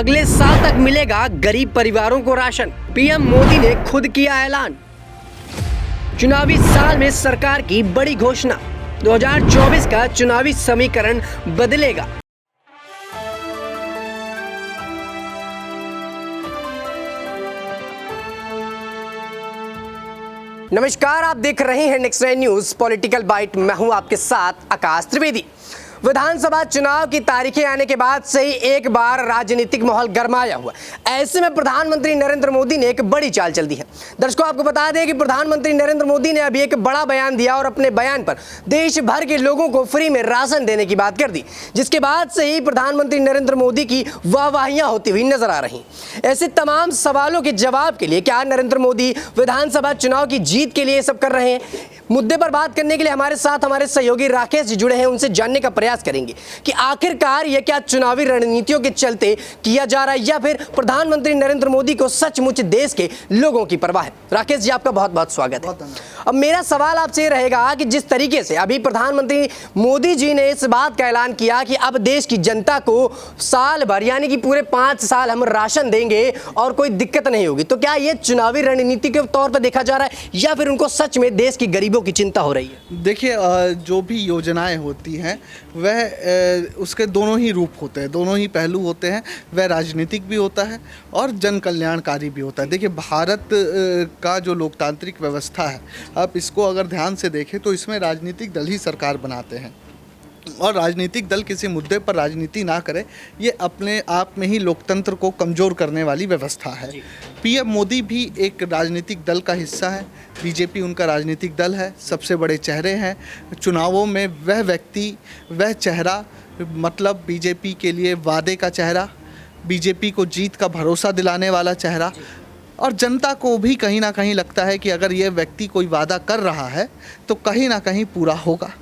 अगले साल तक मिलेगा गरीब परिवारों को राशन। पीएम मोदी ने खुद किया ऐलान। चुनावी साल में सरकार की बड़ी घोषणा, 2024 का चुनावी समीकरण बदलेगा। नमस्कार, आप देख रहे हैं नेक्स्ट 9 न्यूज पॉलिटिकल बाइट। मैं हूं आपके साथ आकाश त्रिवेदी। विधानसभा चुनाव की तारीखें आने के बाद से ही एक बार राजनीतिक माहौल गरमाया हुआ। ऐसे में प्रधानमंत्री नरेंद्र मोदी ने एक बड़ी चाल चल दी है। दर्शकों, आपको बता दें कि प्रधानमंत्री नरेंद्र मोदी ने अभी एक बड़ा बयान दिया और अपने बयान पर देश भर के लोगों को फ्री में राशन देने की बात कर दी, जिसके बाद से ही प्रधानमंत्री नरेंद्र मोदी की वाहवाहियां होती हुई नजर आ रही। ऐसे तमाम सवालों के जवाब के लिए क्या नरेंद्र मोदी विधानसभा चुनाव की जीत के लिए सब कर रहे हैं, मुद्दे पर बात करने के लिए हमारे साथ हमारे सहयोगी राकेश जी जुड़े हैं। उनसे जानने का प्रयास करेंगे कि आखिरकार यह क्या चुनावी रणनीतियों के चलते किया जा रहा है या फिर प्रधानमंत्री नरेंद्र मोदी को सचमुच देश के लोगों की परवाह है। राकेश जी, आपका बहुत बहुत स्वागत है। अब मेरा सवाल आपसे रहेगा कि जिस तरीके से अभी प्रधानमंत्री मोदी जी ने इस बात का ऐलान किया कि अब देश की जनता को साल भर यानी कि पूरे 5 साल हम राशन देंगे और कोई दिक्कत नहीं होगी, तो क्या यह चुनावी रणनीति के तौर पर देखा जा रहा है या फिर उनको सच में देश की गरीबों की चिंता हो रही है? देखिए, जो भी योजनाएं होती हैं वह उसके दोनों ही रूप होते हैं, दोनों ही पहलू होते हैं। वह राजनीतिक भी होता है और जन कल्याणकारी भी होता है। देखिए, भारत का जो लोकतांत्रिक व्यवस्था है, आप इसको अगर ध्यान से देखें तो इसमें राजनीतिक दल ही सरकार बनाते हैं और राजनीतिक दल किसी मुद्दे पर राजनीति ना करे, ये अपने आप में ही लोकतंत्र को कमज़ोर करने वाली व्यवस्था है। पीएम मोदी भी एक राजनीतिक दल का हिस्सा है, बीजेपी उनका राजनीतिक दल है, सबसे बड़े चेहरे हैं चुनावों में। वह व्यक्ति, वह चेहरा, मतलब बीजेपी के लिए वादे का चेहरा, बीजेपी को जीत का भरोसा दिलाने वाला चेहरा, और जनता को भी कहीं ना कहीं लगता है कि अगर यह व्यक्ति कोई वादा कर रहा है तो कहीं ना कहीं पूरा होगा।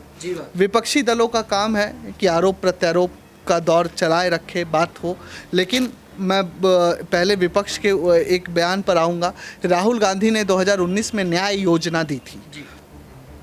विपक्षी दलों का काम है कि आरोप प्रत्यारोप का दौर चलाए रखे, बात हो, लेकिन मैं पहले विपक्ष के एक बयान पर आऊँगा। राहुल गांधी ने 2019 में न्याय योजना दी थी।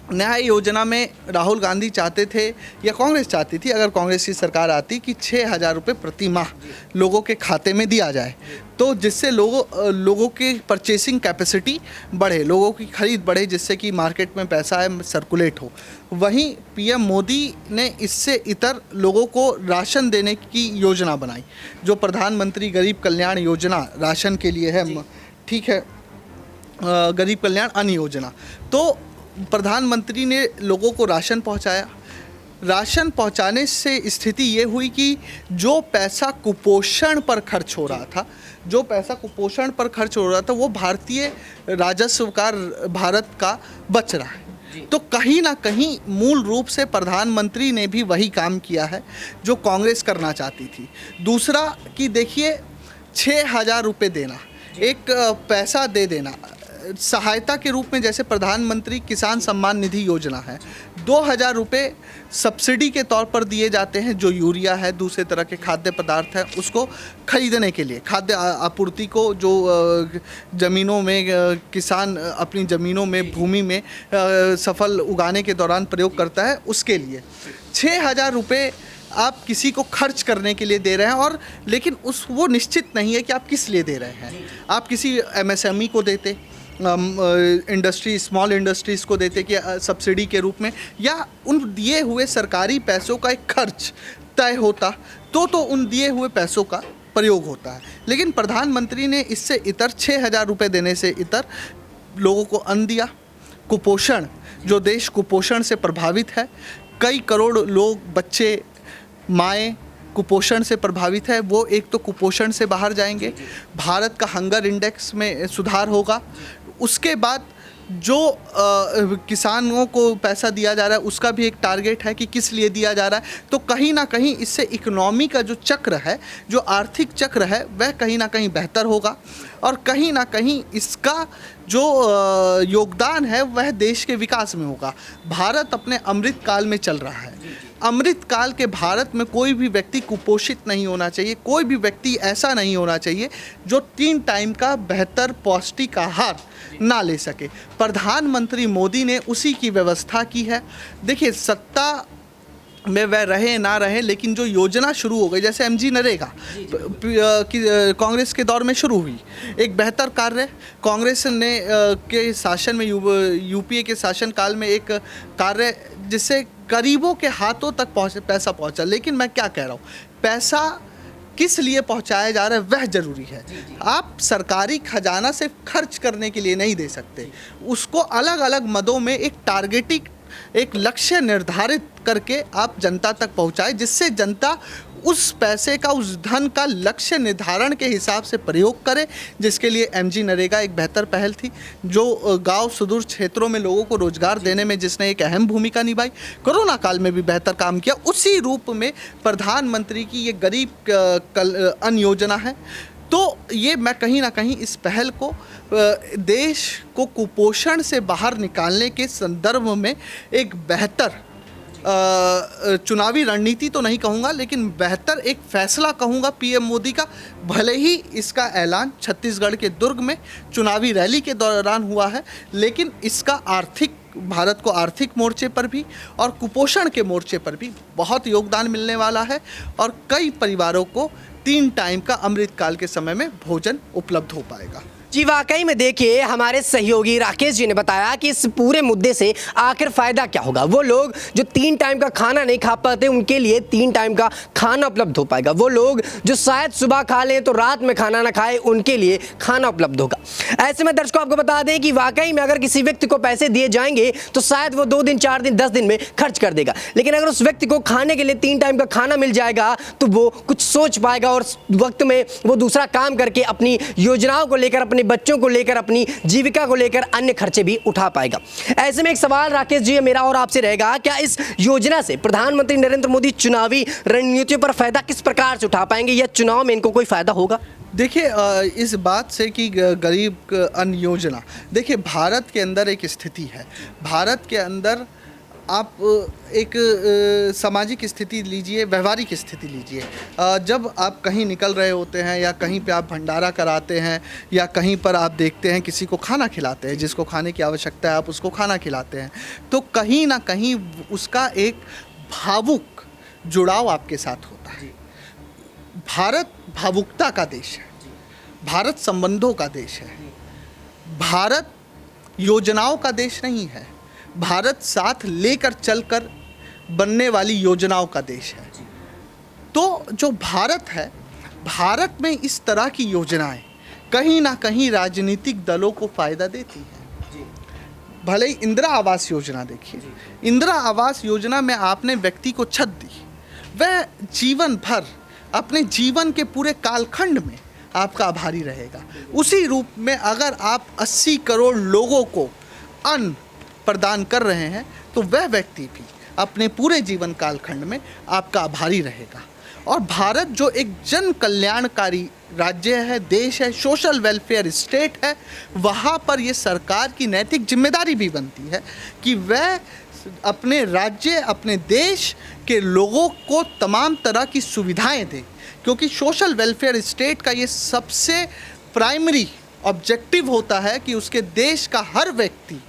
न्याय योजना में राहुल गांधी चाहते थे या कांग्रेस चाहती थी, अगर कांग्रेस की सरकार आती, कि 6,000 रुपये प्रति माह लोगों के खाते में दिया जाए, तो जिससे लोगों की परचेसिंग कैपेसिटी बढ़े, लोगों की खरीद बढ़े, जिससे कि मार्केट में पैसा है सर्कुलेट हो। वहीं पीएम मोदी ने इससे इतर लोगों को राशन देने की योजना बनाई, जो प्रधानमंत्री गरीब कल्याण योजना राशन के लिए है, ठीक है, गरीब कल्याण अन्न योजना। तो प्रधानमंत्री ने लोगों को राशन पहुंचाया। राशन पहुंचाने से स्थिति ये हुई कि जो पैसा कुपोषण पर खर्च हो रहा था, वो भारतीय राजस्व का, भारत का बच रहा है। तो कहीं ना कहीं मूल रूप से प्रधानमंत्री ने भी वही काम किया है जो कांग्रेस करना चाहती थी। दूसरा कि देखिए, 6,000 रुपये देना, एक पैसा दे देना सहायता के रूप में, जैसे प्रधानमंत्री किसान सम्मान निधि योजना है, 2,000 रुपये सब्सिडी के तौर पर दिए जाते हैं, जो यूरिया है, दूसरे तरह के खाद्य पदार्थ हैं, उसको खरीदने के लिए, खाद्य आपूर्ति को जो ज़मीनों में किसान अपनी ज़मीनों में, भूमि में सफल उगाने के दौरान प्रयोग करता है, उसके लिए 6,000 रुपये आप किसी को खर्च करने के लिए दे रहे हैं। और लेकिन वो निश्चित नहीं है कि आप किस लिए दे रहे हैं। आप किसी एमएसएमई को देते, इंडस्ट्री, स्मॉल इंडस्ट्रीज़ को देते कि सब्सिडी के रूप में, या उन दिए हुए सरकारी पैसों का एक खर्च तय होता, तो उन दिए हुए पैसों का प्रयोग होता है। लेकिन प्रधानमंत्री ने इससे इतर 6,000 रुपये देने से इतर लोगों को अन्न दिया। कुपोषण, जो देश कुपोषण से प्रभावित है, कई करोड़ लोग, बच्चे, माएँ कुपोषण से प्रभावित है, वो एक तो कुपोषण से बाहर जाएंगे। भारत का हंगर इंडेक्स में सुधार होगा। उसके बाद जो किसानों को पैसा दिया जा रहा है, उसका भी एक टारगेट है कि किस लिए दिया जा रहा है। तो कहीं ना कहीं इससे इकोनॉमी का जो चक्र है, जो आर्थिक चक्र है, वह कहीं ना कहीं बेहतर होगा और कहीं ना कहीं इसका जो योगदान है वह देश के विकास में होगा। भारत अपने अमृत काल में चल रहा है। अमृत काल के भारत में कोई भी व्यक्ति कुपोषित नहीं होना चाहिए, कोई भी व्यक्ति ऐसा नहीं होना चाहिए जो 3 टाइम का बेहतर पौष्टिक आहार ना ले सके। प्रधानमंत्री मोदी ने उसी की व्यवस्था की है। देखिए, सत्ता में वह रहे ना रहे, लेकिन जो योजना शुरू हो गई, जैसे MG नरेगा की कांग्रेस के दौर में शुरू हुई, एक बेहतर कार्य कांग्रेस ने के शासन में UPA के शासनकाल में एक कार्य जिससे गरीबों के हाथों तक पैसा पहुंचा। लेकिन मैं क्या कह रहा हूँ, पैसा किस लिए पहुंचाया जा रहा है वह जरूरी है। आप सरकारी खजाना सिर्फ खर्च करने के लिए नहीं दे सकते, उसको अलग अलग मदों में एक टारगेटिंग, एक लक्ष्य निर्धारित करके आप जनता तक पहुंचाए, जिससे जनता उस पैसे का, उस धन का लक्ष्य निर्धारण के हिसाब से प्रयोग करे, जिसके लिए MG नरेगा एक बेहतर पहल थी, जो गांव सुदूर क्षेत्रों में लोगों को रोजगार देने में जिसने एक अहम भूमिका निभाई। कोरोना काल में भी बेहतर काम किया। उसी रूप में प्रधानमंत्री की ये गरीब अन्न योजना है। तो ये मैं कहीं ना कहीं इस पहल को देश को कुपोषण से बाहर निकालने के संदर्भ में एक बेहतर चुनावी रणनीति तो नहीं कहूँगा, लेकिन बेहतर एक फैसला कहूँगा PM मोदी का। भले ही इसका ऐलान छत्तीसगढ़ के दुर्ग में चुनावी रैली के दौरान हुआ है, लेकिन इसका भारत को आर्थिक मोर्चे पर भी और कुपोषण के मोर्चे पर भी बहुत योगदान मिलने वाला है, और कई परिवारों को 3 टाइम का अमृतकाल के समय में भोजन उपलब्ध हो पाएगा। जी वाकई में देखिए, हमारे सहयोगी राकेश जी ने बताया कि इस पूरे मुद्दे से आखिर फायदा क्या होगा। वो लोग जो 3 टाइम का खाना नहीं खा पाते, उनके लिए 3 टाइम का खाना उपलब्ध हो पाएगा। वो लोग जो शायद सुबह खा लें तो रात में खाना ना खाए, उनके लिए खाना उपलब्ध होगा। ऐसे में दर्शकों आपको बता दें कि वाकई में अगर किसी व्यक्ति को पैसे दिए जाएंगे तो शायद वो 2 दिन, 4 दिन, 10 दिन में खर्च कर देगा, लेकिन अगर उस व्यक्ति को खाने के लिए 3 टाइम का खाना मिल जाएगा तो वो कुछ सोच पाएगा, और वक्त में वो दूसरा काम करके अपनी योजनाओं को लेकर, अपने बच्चों को लेकर, अपनी जीविका को लेकर अन्य खर्चे भी उठा पाएगा। ऐसे में एक सवाल राकेश जी मेरा और आपसे रहेगा, क्या इस योजना से प्रधानमंत्री नरेंद्र मोदी चुनावी रणनीतियों पर फायदा किस प्रकार से उठा पाएंगे, या चुनाव में इनको कोई फायदा होगा? देखिए, इस बात से कि गरीब अन्न योजना, देखिए भारत के अंदर एक स्थिति है। भारत के अंदर आप एक सामाजिक स्थिति लीजिए, व्यवहारिक स्थिति लीजिए। जब आप कहीं निकल रहे होते हैं, या कहीं पे आप भंडारा कराते हैं, या कहीं पर आप देखते हैं किसी को खाना खिलाते हैं, जिसको खाने की आवश्यकता है आप उसको खाना खिलाते हैं, तो कहीं ना कहीं उसका एक भावुक जुड़ाव आपके साथ होता है। भारत भावुकता का देश है, भारत संबंधों का देश है, भारत योजनाओं का देश नहीं है, भारत साथ लेकर चलकर बनने वाली योजनाओं का देश है। तो जो भारत है, भारत में इस तरह की योजनाएं कहीं ना कहीं राजनीतिक दलों को फायदा देती हैं। भले ही इंदिरा आवास योजना देखिए, इंदिरा आवास योजना में आपने व्यक्ति को छत दी, वह जीवन भर अपने जीवन के पूरे कालखंड में आपका आभारी रहेगा। उसी रूप में अगर आप 80 करोड़ लोगों को अन्न प्रदान कर रहे हैं, तो वह व्यक्ति भी अपने पूरे जीवन कालखंड में आपका आभारी रहेगा। और भारत जो एक जन कल्याणकारी राज्य है, देश है, सोशल वेलफेयर स्टेट है, वहाँ पर ये सरकार की नैतिक जिम्मेदारी भी बनती है कि वह अपने राज्य, अपने देश के लोगों को तमाम तरह की सुविधाएं दे, क्योंकि सोशल वेलफेयर स्टेट का ये सबसे प्राइमरी ऑब्जेक्टिव होता है कि उसके देश का हर व्यक्ति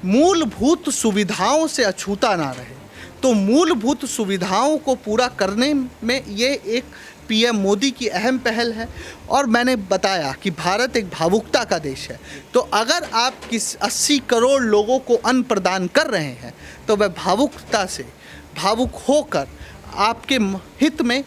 मूलभूत सुविधाओं से अछूता ना रहे। तो मूलभूत सुविधाओं को पूरा करने में ये एक PM मोदी की अहम पहल है। और मैंने बताया कि भारत एक भावुकता का देश है, तो अगर आप किस 80 करोड़ लोगों को अन्न प्रदान कर रहे हैं, तो वह भावुकता से, भावुक होकर आपके हित में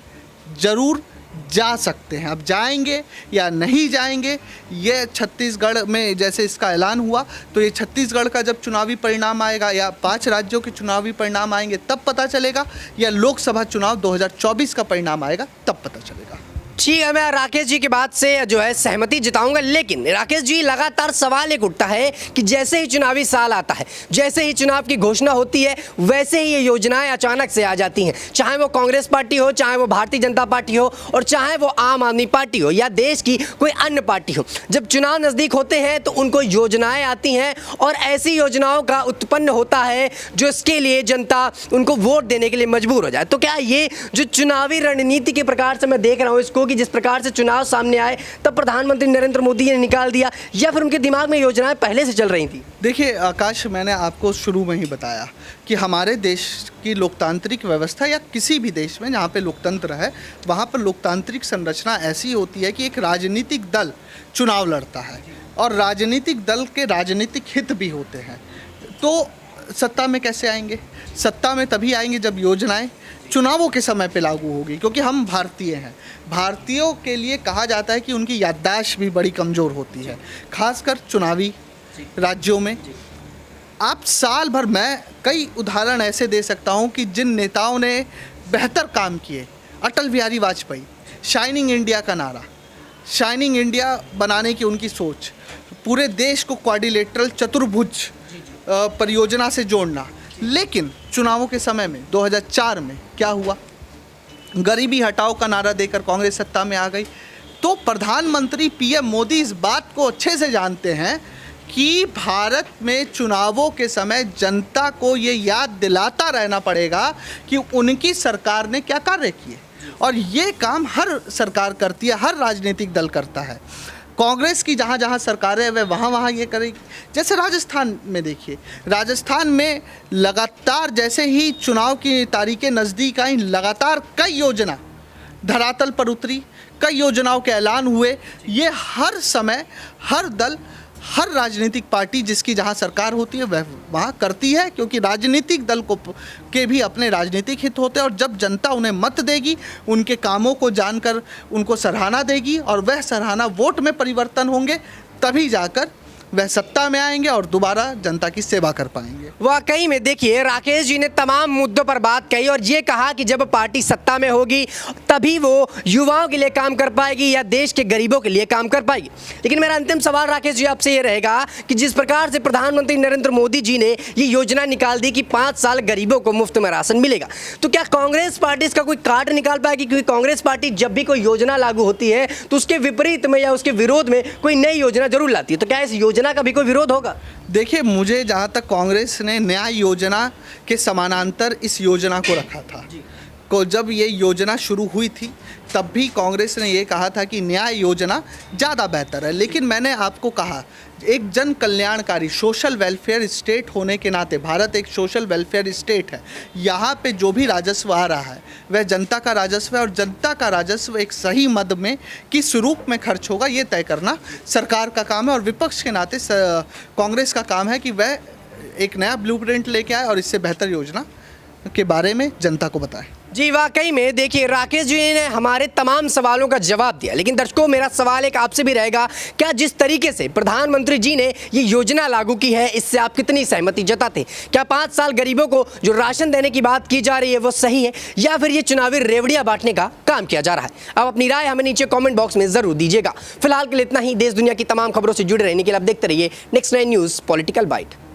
ज़रूर जा सकते हैं। अब जाएंगे या नहीं जाएंगे, ये छत्तीसगढ़ में जैसे इसका ऐलान हुआ, तो ये छत्तीसगढ़ का जब चुनावी परिणाम आएगा, या 5 राज्यों के चुनावी परिणाम आएंगे तब पता चलेगा, या लोकसभा चुनाव 2024 का परिणाम आएगा तब पता चलेगा। ठीक है, मैं राकेश जी की बात से जो है सहमति जताऊंगा, लेकिन राकेश जी लगातार सवाल एक उठता है कि जैसे ही चुनावी साल आता है, जैसे ही चुनाव की घोषणा होती है, वैसे ही ये योजनाएं अचानक से आ जाती हैं, चाहे वो कांग्रेस पार्टी हो, चाहे वो भारतीय जनता पार्टी हो, और चाहे वो आम आदमी पार्टी हो, या देश की कोई अन्य पार्टी हो। जब चुनाव नज़दीक होते हैं तो उनको योजनाएं आती हैं, और ऐसी योजनाओं का उत्पन्न होता है जो इसके लिए जनता उनको वोट देने के लिए मजबूर हो जाए। तो क्या ये जो चुनावी रणनीति के प्रकार से मैं देख रहा हूँ इसको, होगी जिस प्रकार से चुनाव सामने आए तब प्रधानमंत्री नरेंद्र मोदी ने निकाल दिया, या फिर उनके दिमाग में योजनाएं पहले से चल रही थी? देखिए आकाश, मैंने आपको शुरू में ही बताया कि हमारे देश की लोकतांत्रिक व्यवस्था या किसी भी देश में जहाँ पे लोकतंत्र है वहाँ पर लोकतांत्रिक संरचना ऐसी होती है कि एक राजनीतिक दल चुनाव लड़ता है और राजनीतिक दल के राजनीतिक हित भी होते हैं। तो सत्ता में कैसे आएंगे? सत्ता में तभी आएंगे जब योजनाएं चुनावों के समय पे लागू होगी, क्योंकि हम भारतीय हैं। भारतीयों के लिए कहा जाता है कि उनकी याददाश्त भी बड़ी कमज़ोर होती है, खासकर चुनावी राज्यों में। आप साल भर, मैं कई उदाहरण ऐसे दे सकता हूं कि जिन नेताओं ने बेहतर काम किए, अटल बिहारी वाजपेयी, शाइनिंग इंडिया का नारा, शाइनिंग इंडिया बनाने की उनकी सोच, पूरे देश को क्वाड्रिलेटरल चतुर्भुज परियोजना से जोड़ना। लेकिन चुनावों के समय में 2004 में क्या हुआ? गरीबी हटाओ का नारा देकर कांग्रेस सत्ता में आ गई। तो प्रधानमंत्री पीएम मोदी इस बात को अच्छे से जानते हैं कि भारत में चुनावों के समय जनता को ये याद दिलाता रहना पड़ेगा कि उनकी सरकार ने क्या कार्य किए, और ये काम हर सरकार करती है, हर राजनीतिक दल करता है। कांग्रेस की जहाँ जहाँ सरकारें हैं वह वहाँ वहाँ ये करेगी। जैसे राजस्थान में देखिए, राजस्थान में लगातार जैसे ही चुनाव की तारीखें नज़दीक आई, लगातार कई योजना धरातल पर उतरी, कई योजनाओं के ऐलान हुए। ये हर समय हर दल, हर राजनीतिक पार्टी जिसकी जहां सरकार होती है वह वहां करती है, क्योंकि राजनीतिक दल को के भी अपने राजनीतिक हित होते हैं। और जब जनता उन्हें मत देगी, उनके कामों को जानकर उनको सराहना देगी और वह सराहना वोट में परिवर्तन होंगे, तभी जाकर वह सत्ता में आएंगे और दोबारा जनता की सेवा कर पाएंगे। वाकई में देखिए, राकेश जी ने तमाम मुद्दों पर बात कही और ये कहा कि जब पार्टी सत्ता में होगी तभी वो युवाओं के लिए काम कर पाएगी या देश के गरीबों के लिए काम कर पाएगी। लेकिन मेरा अंतिम सवाल राकेश जी आपसे ये रहेगा कि जिस प्रकार से प्रधानमंत्री नरेंद्र मोदी जी ने ये योजना निकाल दी कि 5 साल गरीबों को मुफ्त में राशन मिलेगा, तो क्या कांग्रेस पार्टी इसका कोई कार्ड निकाल पाएगी? क्योंकि कांग्रेस पार्टी जब भी कोई योजना लागू होती है तो उसके विपरीत में या उसके विरोध में कोई नई योजना जरूर लाती है, तो क्या इस योजना का भी कोई विरोध होगा? देखिए, मुझे जहाँ तक कांग्रेस ने न्याय योजना के समानांतर इस योजना को रखा था, को जब ये योजना शुरू हुई थी तब भी कांग्रेस ने ये कहा था कि न्याय योजना ज़्यादा बेहतर है। लेकिन मैंने आपको कहा, एक जन कल्याणकारी सोशल वेलफेयर स्टेट होने के नाते भारत एक सोशल वेलफेयर स्टेट है। यहाँ पे जो भी राजस्व आ रहा है वह जनता का राजस्व है, और जनता का राजस्व एक सही मद में किस रूप में खर्च होगा ये तय करना सरकार का काम है। और विपक्ष के नाते कांग्रेस का काम है कि वह एक नया ब्लूप्रिंट लेके आए और इससे बेहतर योजना के बारे में जनता को बताएं। जी वाकई में देखिए, राकेश जी ने हमारे तमाम सवालों का जवाब दिया। लेकिन दर्शकों, मेरा सवाल एक आपसे भी रहेगा, क्या जिस तरीके से प्रधानमंत्री जी ने ये योजना लागू की है इससे आप कितनी सहमति जताते? क्या 5 साल गरीबों को जो राशन देने की बात की जा रही है वो सही है, या फिर ये चुनावी रेवड़ियां बांटने का काम किया जा रहा है? आप अपनी राय हमें नीचे कॉमेंट बॉक्स में जरूर दीजिएगा। फिलहाल के लिए इतना ही। देश दुनिया की तमाम खबरों से जुड़े रहने के लिए आप देखते रहिए नेक्स्ट 9 न्यूज़ पॉलिटिकल बाइट।